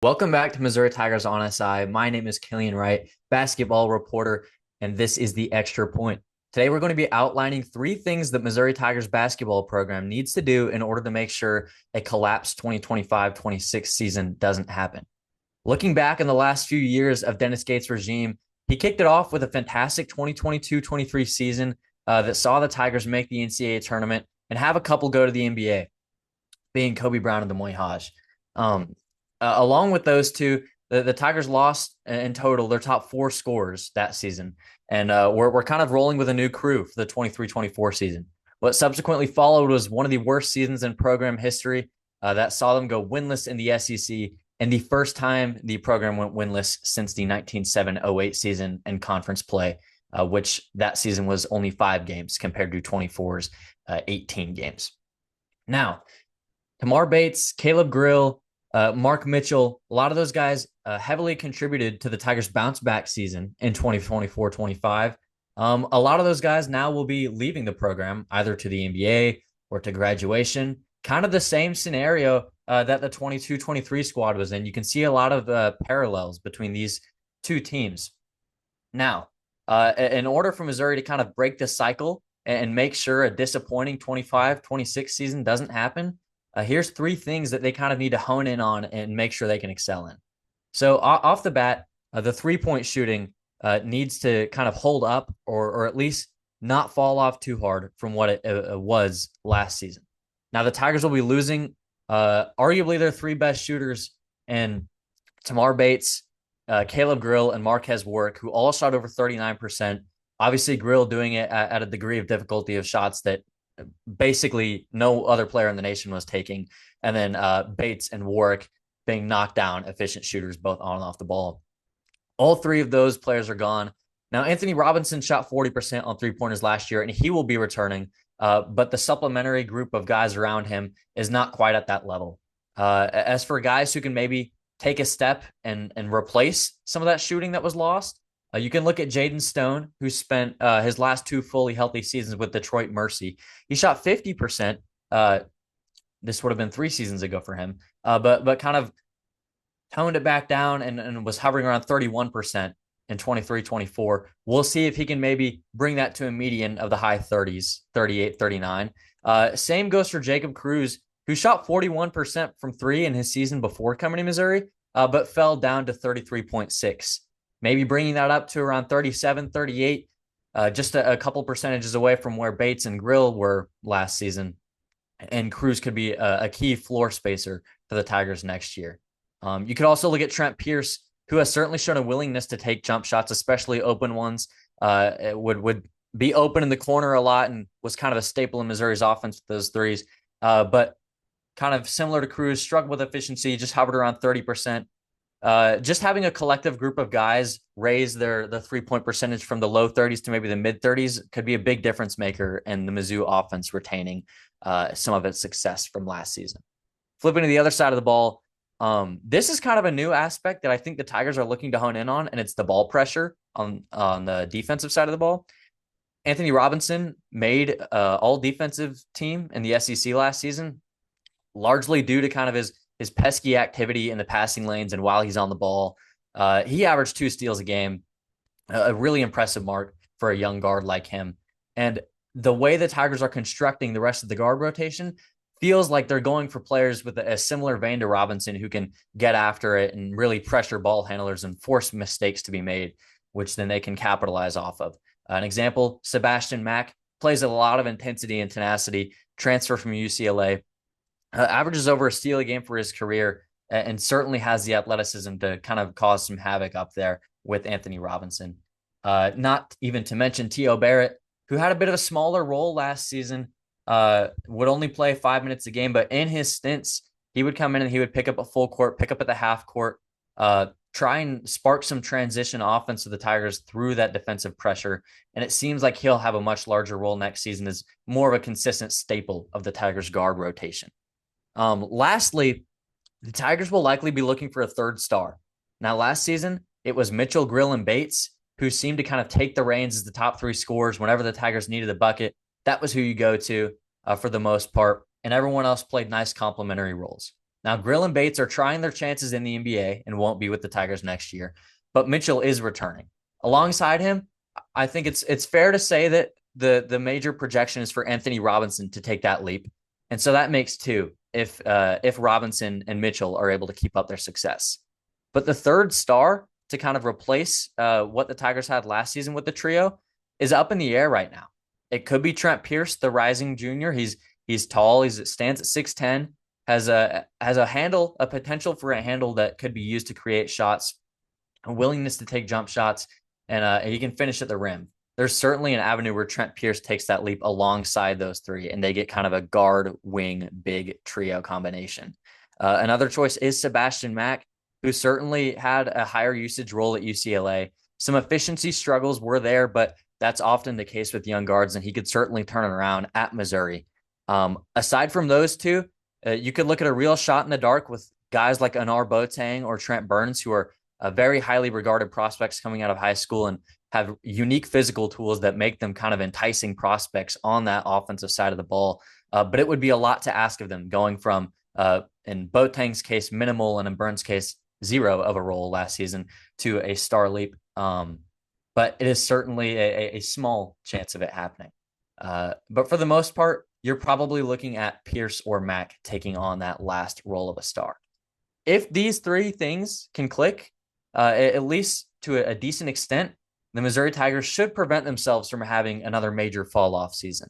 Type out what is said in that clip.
Welcome back to Missouri Tigers on SI. My name is Killian Wright, basketball reporter, and this is the Extra Point. Today, we're going to be outlining three things that Missouri Tigers basketball program needs to do in order to make sure a collapsed 2025-26 season doesn't happen. Looking back in the last few years of Dennis Gates' regime, he kicked it off with a fantastic 2022-23 season that saw the Tigers make the NCAA tournament and have a couple go to the NBA, being Kobe Brown and Demoy Hodge. Um, Along with those two, the Tigers lost in total their top four scorers that season. And we're kind of rolling with a new crew for the 23-24 season. What subsequently followed was one of the worst seasons in program history that saw them go winless in the SEC and the first time the program went winless since the 1907-08 season in conference play, which that season was only 5 games compared to 24's 18 games. Now, Tamar Bates, Caleb Grill, Mark Mitchell, a lot of those guys heavily contributed to the Tigers' bounce back season in 2024-25. A lot of those guys now will be leaving the program either to the NBA or to graduation. Kind of the same scenario that the 22-23 squad was in. You can see a lot of parallels between these two teams. Now, in order for Missouri to kind of break this cycle and make sure a disappointing 25-26 season doesn't happen, here's three things that they kind of need to hone in on and make sure they can excel in. So off the bat, the three-point shooting needs to kind of hold up or at least not fall off too hard from what it was last season. Now, the Tigers will be losing arguably their three best shooters in Tamar Bates, Caleb Grill, and Marquez Warwick, who all shot over 39%. Obviously, Grill doing it at a degree of difficulty of shots that basically no other player in the nation was taking. And then Bates and Warwick being knocked down, efficient shooters, both on and off the ball. All three of those players are gone. Now, Anthony Robinson shot 40% on three-pointers last year, and he will be returning. But the supplementary group of guys around him is not quite at that level. As for guys who can maybe take a step and replace some of that shooting that was lost, you can look at Jaden Stone, who spent his last 2 fully healthy seasons with Detroit Mercy. He shot 50%. This would have been 3 seasons ago for him, but kind of toned it back down and was hovering around 31% in 23-24. We'll see if he can maybe bring that to a median of the high 30s, 38, 39. Same goes for Jacob Cruz, who shot 41% from 3 in his season before coming to Missouri, but fell down to 33.6. Maybe bringing that up to around 37, 38, just a couple percentages away from where Bates and Grill were last season. And Cruz could be a key floor spacer for the Tigers next year. You could also look at Trent Pierce, who has certainly shown a willingness to take jump shots, especially open ones. It would be open in the corner a lot and was kind of a staple in Missouri's offense with those threes. But kind of similar to Cruz, struggled with efficiency, just hovered around 30%. Just having a collective group of guys raise the three-point percentage from the low 30s to maybe the mid 30s could be a big difference maker in the Mizzou offense retaining some of its success from last season. Flipping to the other side of the ball, this is kind of a new aspect that I think the Tigers are looking to hone in on, and it's the ball pressure on the defensive side of the ball. Anthony Robinson made all defensive team in the SEC last season, largely due to kind of his pesky activity in the passing lanes and while he's on the ball. He averaged 2 steals a game, a really impressive mark for a young guard like him. And the way the Tigers are constructing the rest of the guard rotation feels like they're going for players with a similar vein to Robinson who can get after it and really pressure ball handlers and force mistakes to be made, which then they can capitalize off of. An example, Sebastian Mack plays a lot of intensity and tenacity, transfer from UCLA, averages over a steal a game for his career, and certainly has the athleticism to kind of cause some havoc up there with Anthony Robinson. Not even to mention T.O. Barrett, who had a bit of a smaller role last season, would only play 5 minutes a game, but in his stints, he would come in and he would pick up a full court, pick up at the half court, try and spark some transition offense to the Tigers through that defensive pressure. And it seems like he'll have a much larger role next season as more of a consistent staple of the Tigers guard rotation. Lastly, the Tigers will likely be looking for a third star. Now, last season, it was Mitchell, Grill, and Bates who seemed to kind of take the reins as the top 3 scorers whenever the Tigers needed a bucket. That was who you go to for the most part, and everyone else played nice complementary roles. Now, Grill and Bates are trying their chances in the NBA and won't be with the Tigers next year, but Mitchell is returning. Alongside him, I think it's fair to say that the major projection is for Anthony Robinson to take that leap, and so that makes two if Robinson and Mitchell are able to keep up their success. But the third star to kind of replace what the Tigers had last season with the trio is up in the air right now. It could be Trent Pierce, the rising junior. He's tall. He stands at 6'10", has a potential for a handle that could be used to create shots, a willingness to take jump shots, and he can finish at the rim. There's certainly an avenue where Trent Pierce takes that leap alongside those three, and they get kind of a guard wing big trio combination. Another choice is Sebastian Mack, who certainly had a higher usage role at UCLA. Some efficiency struggles were there, but that's often the case with young guards, and he could certainly turn it around at Missouri. Aside from those two, you could look at a real shot in the dark with guys like Anar Boateng or Trent Burns, who are very highly regarded prospects coming out of high school and have unique physical tools that make them kind of enticing prospects on that offensive side of the ball. But it would be a lot to ask of them going from, in Boateng's case, minimal, and in Burns' case, zero of a role last season to a star leap. But it is certainly a small chance of it happening. But for the most part, you're probably looking at Pierce or Mack taking on that last role of a star. If these three things can click, at least to a decent extent, the Missouri Tigers should prevent themselves from having another major fall off season.